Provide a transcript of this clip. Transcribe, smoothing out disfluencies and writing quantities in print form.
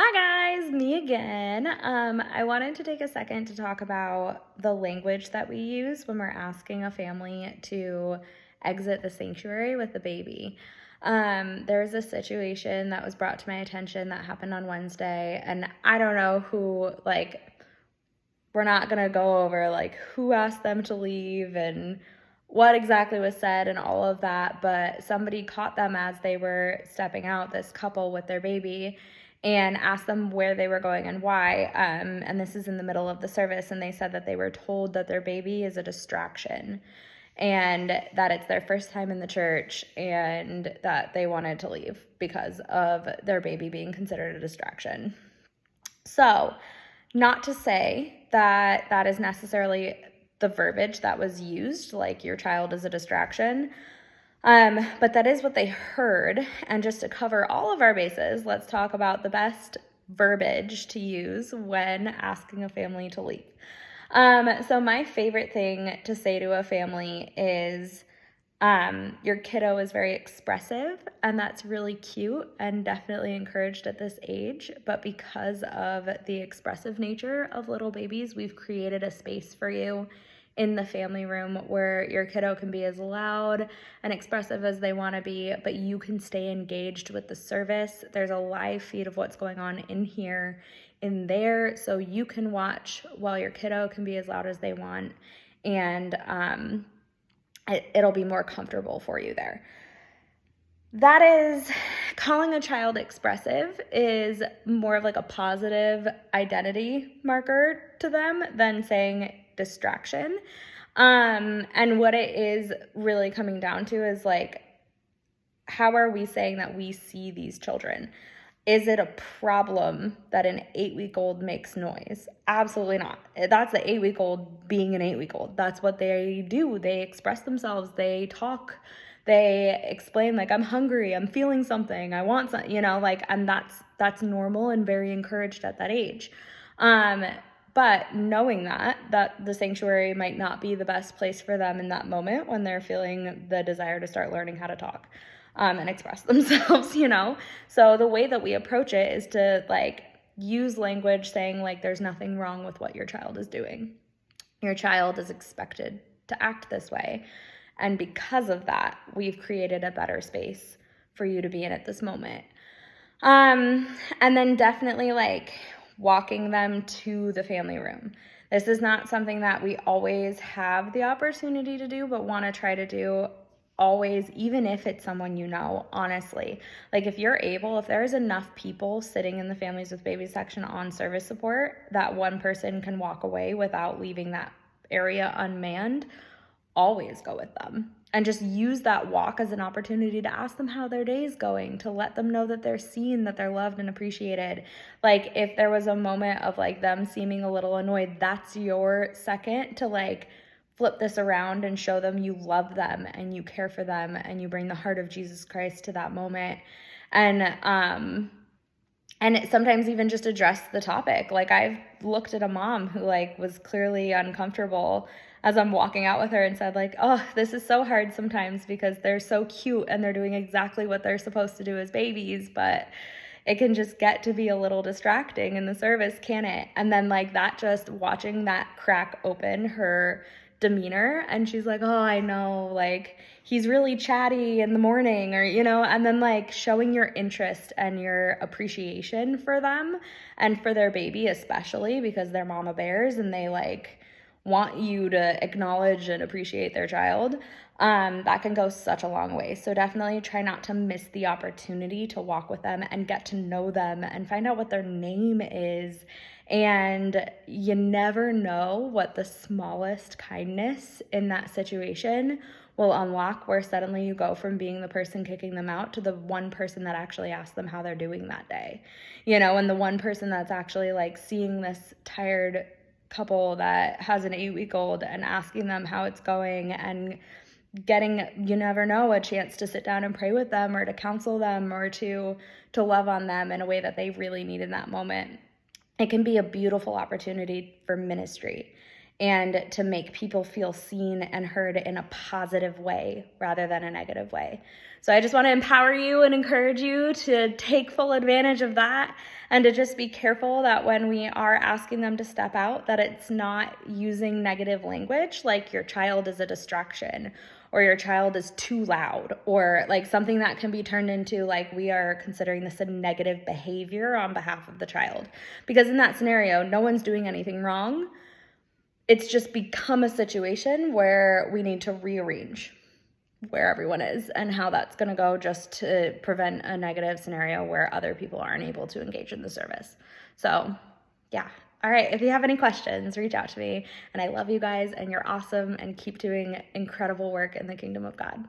Hi guys, me again. I wanted to take a second to talk about the language that we use when we're asking a family to exit the sanctuary with the baby. There was a situation that was brought to my attention that happened on Wednesday, and I don't know who, we're not gonna go over who asked them to leave and what exactly was said and all of that, but somebody caught them as they were stepping out, this couple with their baby, and asked them where they were going and why. And this is in the middle of the service, and they said that they were told that their baby is a distraction and that it's their first time in the church and that they wanted to leave because of their baby being considered a distraction. So, not to say that that is necessarily the verbiage that was used, like your child is a distraction, but that is what they heard. And just to cover all of our bases, let's talk about the best verbiage to use when asking a family to leave. So my favorite thing to say to a family is, your kiddo is very expressive, and that's really cute and definitely encouraged at this age. But because of the expressive nature of little babies, we've created a space for you in the family room where your kiddo can be as loud and expressive as they want to be, but you can stay engaged with the service. There's a live feed of what's going on in here, in there, so you can watch while your kiddo can be as loud as they want, and it'll be more comfortable for you there. That is, calling a child expressive is more of like a positive identity marker to them than saying distraction. And what it is really coming down to is how are we saying that we see these children? Is it a problem that an 8-week-old makes noise? Absolutely not. That's the 8-week-old being an 8-week-old. That's what they do. They express themselves. They talk. They explain, I'm hungry. I'm feeling something. I want something, and that's normal and very encouraged at that age. But knowing that the sanctuary might not be the best place for them in that moment when they're feeling the desire to start learning how to talk. And express themselves, So the way that we approach it is to use language saying there's nothing wrong with what your child is doing. Your child is expected to act this way. And because of that, we've created a better space for you to be in at this moment. And then definitely walking them to the family room. This is not something that we always have the opportunity to do, but want to try to do always, even if it's someone honestly. If you're able, if there's enough people sitting in the Families with Babies section on service support that one person can walk away without leaving that area unmanned, always go with them. And just use that walk as an opportunity to ask them how their day is going, to let them know that they're seen, that they're loved and appreciated. If there was a moment of them seeming a little annoyed, that's your second to flip this around and show them you love them and you care for them and you bring the heart of Jesus Christ to that moment. And sometimes even just address the topic. I've looked at a mom who was clearly uncomfortable as I'm walking out with her and said oh, this is so hard sometimes because they're so cute and they're doing exactly what they're supposed to do as babies, but it can just get to be a little distracting in the service, can it? And then that, just watching that crack open her demeanor, and she's oh, I know, he's really chatty in the morning, or and then showing your interest and your appreciation for them and for their baby, especially because they're mama bears and they want you to acknowledge and appreciate their child. That can go such a long way. So definitely try not to miss the opportunity to walk with them and get to know them and find out what their name is. And you never know what the smallest kindness in that situation will unlock, where suddenly you go from being the person kicking them out to the one person that actually asked them how they're doing that day. And the one person that's actually seeing this tired couple that has an 8-week-old and asking them how it's going and getting, you never know, a chance to sit down and pray with them or to counsel them or to love on them in a way that they really need in that moment. It can be a beautiful opportunity for ministry. and to make people feel seen and heard in a positive way rather than a negative way. So I just want to empower you and encourage you to take full advantage of that, and to just be careful that when we are asking them to step out, that it's not using negative language like your child is a distraction, or your child is too loud, or like something that can be turned into like we are considering this a negative behavior on behalf of the child. Because in that scenario, no one's doing anything wrong. It's just become a situation where we need to rearrange where everyone is and how that's going to go, just to prevent a negative scenario where other people aren't able to engage in the service. So yeah. All right. If you have any questions, reach out to me. And I love you guys, and you're awesome, and keep doing incredible work in the kingdom of God.